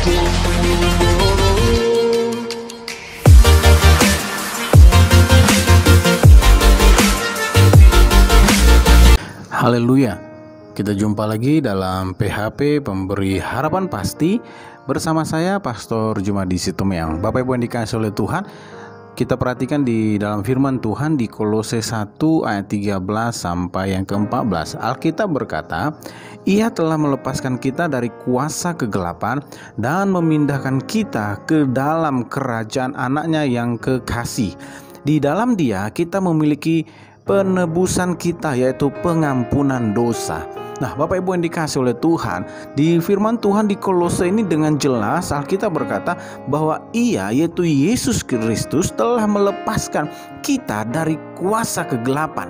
Haleluya. Kita jumpa lagi dalam PHP Pemberi Harapan Pasti bersama saya Pastor Jumadi Situmorang. Bapak Ibu yang dikasihi oleh Tuhan, kita perhatikan di dalam firman Tuhan di Kolose 1 ayat 13 sampai yang ke-14. Alkitab berkata, Ia telah melepaskan kita dari kuasa kegelapan dan memindahkan kita ke dalam kerajaan anaknya yang kekasih. Di dalam Dia kita memiliki penebusan kita, yaitu pengampunan dosa. Nah, Bapak Ibu yang dikasihi oleh Tuhan, di firman Tuhan di Kolose ini dengan jelas Alkitab berkata bahwa Ia, yaitu Yesus Kristus, telah melepaskan kita dari kuasa kegelapan.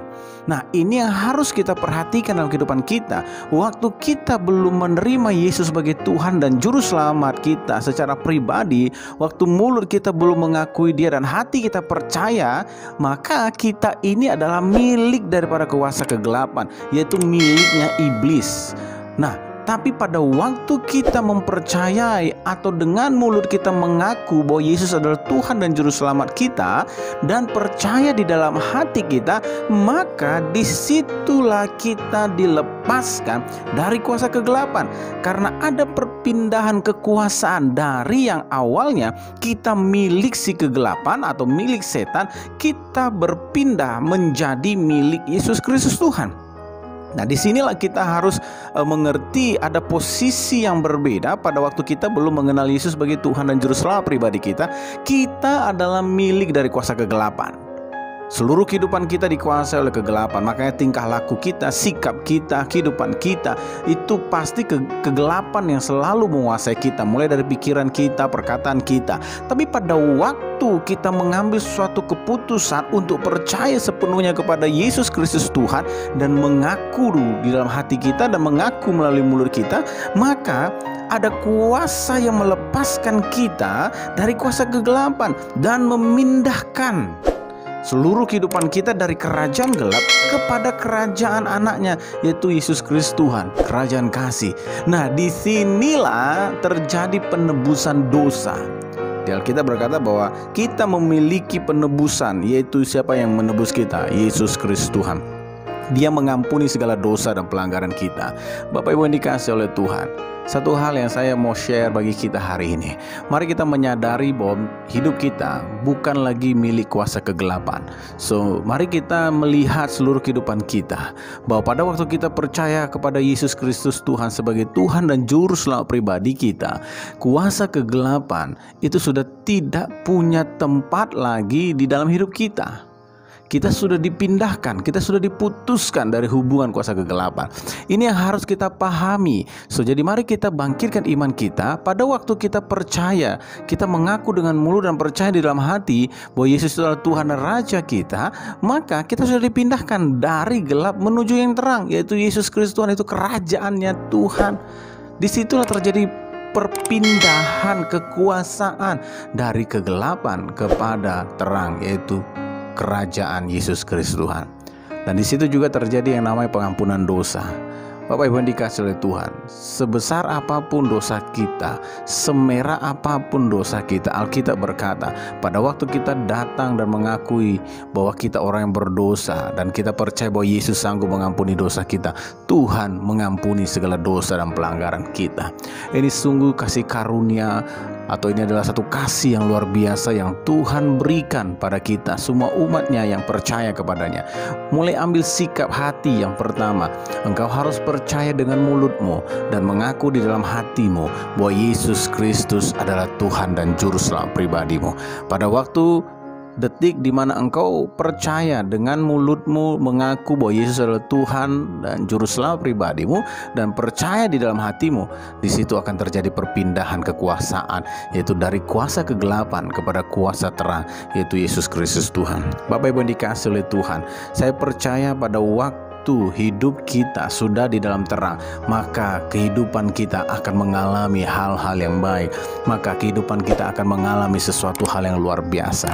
Nah, ini yang harus kita perhatikan dalam kehidupan kita. Waktu kita belum menerima Yesus sebagai Tuhan dan Juru Selamat kita secara pribadi, waktu mulut kita belum mengakui Dia dan hati kita percaya, maka kita ini adalah milik daripada kuasa kegelapan, yaitu miliknya iblis. Nah, tapi pada waktu kita mempercayai atau dengan mulut kita mengaku bahwa Yesus adalah Tuhan dan Juru Selamat kita dan percaya di dalam hati kita, maka disitulah kita dilepaskan dari kuasa kegelapan. Karena ada perpindahan kekuasaan dari yang awalnya kita milik si kegelapan atau milik setan, kita berpindah menjadi milik Yesus Kristus Tuhan. Nah, disinilah kita harus mengerti ada posisi yang berbeda pada waktu kita belum mengenal Yesus sebagai Tuhan dan Juru Selamat pribadi kita. Kita adalah milik dari kuasa kegelapan. Seluruh kehidupan kita dikuasai oleh kegelapan. Makanya tingkah laku kita, sikap kita, kehidupan kita itu pasti kegelapan yang selalu menguasai kita, mulai dari pikiran kita, perkataan kita. Tapi pada waktu kita mengambil suatu keputusan untuk percaya sepenuhnya kepada Yesus Kristus Tuhan dan mengaku di dalam hati kita dan mengaku melalui mulut kita, maka ada kuasa yang melepaskan kita dari kuasa kegelapan dan memindahkan seluruh kehidupan kita dari kerajaan gelap kepada kerajaan anaknya, yaitu Yesus Kristus Tuhan, kerajaan kasih. Nah, disinilah terjadi penebusan dosa. Di Alkitab berkata bahwa kita memiliki penebusan, yaitu siapa yang menebus kita? Yesus Kristus Tuhan. Dia mengampuni segala dosa dan pelanggaran kita. Bapak Ibu yang dikasihi oleh Tuhan, satu hal yang saya mau share bagi kita hari ini, mari kita menyadari bahwa hidup kita bukan lagi milik kuasa kegelapan. So, mari kita melihat seluruh kehidupan kita bahwa pada waktu kita percaya kepada Yesus Kristus Tuhan sebagai Tuhan dan Juru Selamat pribadi kita, kuasa kegelapan itu sudah tidak punya tempat lagi di dalam hidup kita. Kita sudah dipindahkan, kita sudah diputuskan dari hubungan kuasa kegelapan. Ini yang harus kita pahami. So, jadi mari kita bangkitkan iman kita. Pada waktu kita percaya, kita mengaku dengan mulut dan percaya di dalam hati bahwa Yesus adalah Tuhan dan Raja kita, maka kita sudah dipindahkan dari gelap menuju yang terang, yaitu Yesus Kristus Tuhan, itu kerajaannya Tuhan. Disitulah terjadi perpindahan kekuasaan dari kegelapan kepada terang, yaitu kerajaan Yesus Kristus Tuhan. Dan di situ juga terjadi yang namanya pengampunan dosa. Bapak Ibu yang dikasihi oleh Tuhan, sebesar apapun dosa kita, semerah apapun dosa kita, Alkitab berkata, pada waktu kita datang dan mengakui bahwa kita orang yang berdosa dan kita percaya bahwa Yesus sanggup mengampuni dosa kita, Tuhan mengampuni segala dosa dan pelanggaran kita. Ini sungguh kasih karunia, atau ini adalah satu kasih yang luar biasa yang Tuhan berikan pada kita semua umatnya yang percaya kepadanya. Mulai ambil sikap hati yang pertama, engkau harus percaya dengan mulutmu dan mengaku di dalam hatimu bahwa Yesus Kristus adalah Tuhan dan Juru Selamat pribadimu. Pada waktu detik di mana engkau percaya dengan mulutmu mengaku bahwa Yesus adalah Tuhan dan Juru Selamat pribadimu dan percaya di dalam hatimu, di situ akan terjadi perpindahan kekuasaan, yaitu dari kuasa kegelapan kepada kuasa terang, yaitu Yesus Kristus Tuhan. Bapak Ibu yang dikasihi oleh Tuhan, saya percaya pada waktu waktu hidup kita sudah di dalam terang, maka kehidupan kita akan mengalami hal-hal yang baik. Maka kehidupan kita akan mengalami sesuatu hal yang luar biasa.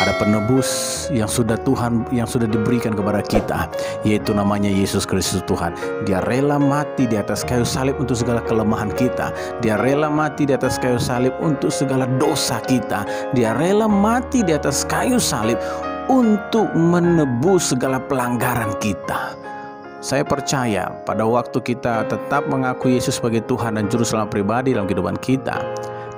Ada penebus yang sudah diberikan kepada kita, yaitu namanya Yesus Kristus Tuhan. Dia rela mati di atas kayu salib untuk segala kelemahan kita. Dia rela mati di atas kayu salib untuk segala dosa kita. Dia rela mati di atas kayu salib untuk menebus segala pelanggaran kita. Saya percaya pada waktu kita tetap mengakui Yesus sebagai Tuhan dan Juru Selamat pribadi dalam kehidupan kita,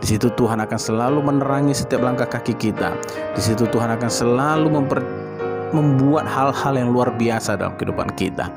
di situ Tuhan akan selalu menerangi setiap langkah kaki kita. Di situ Tuhan akan selalu membuat hal-hal yang luar biasa dalam kehidupan kita.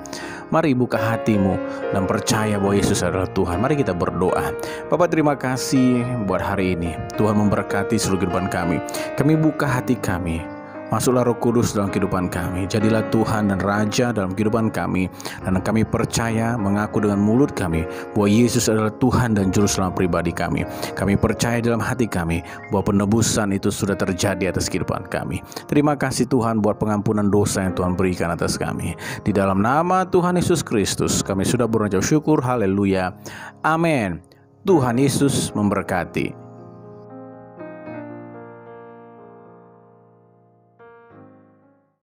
Mari buka hatimu dan percaya bahwa Yesus adalah Tuhan. Mari kita berdoa. Bapa, terima kasih buat hari ini. Tuhan memberkati seluruh kehidupan kami. Kami buka hati kami. Masuklah Roh Kudus dalam kehidupan kami. Jadilah Tuhan dan Raja dalam kehidupan kami. Dan kami percaya, mengaku dengan mulut kami bahwa Yesus adalah Tuhan dan Juru Selamat pribadi kami. Kami percaya dalam hati kami bahwa penebusan itu sudah terjadi atas kehidupan kami. Terima kasih Tuhan buat pengampunan dosa yang Tuhan berikan atas kami. Di dalam nama Tuhan Yesus Kristus kami sudah berucap syukur. Haleluya. Amin. Tuhan Yesus memberkati.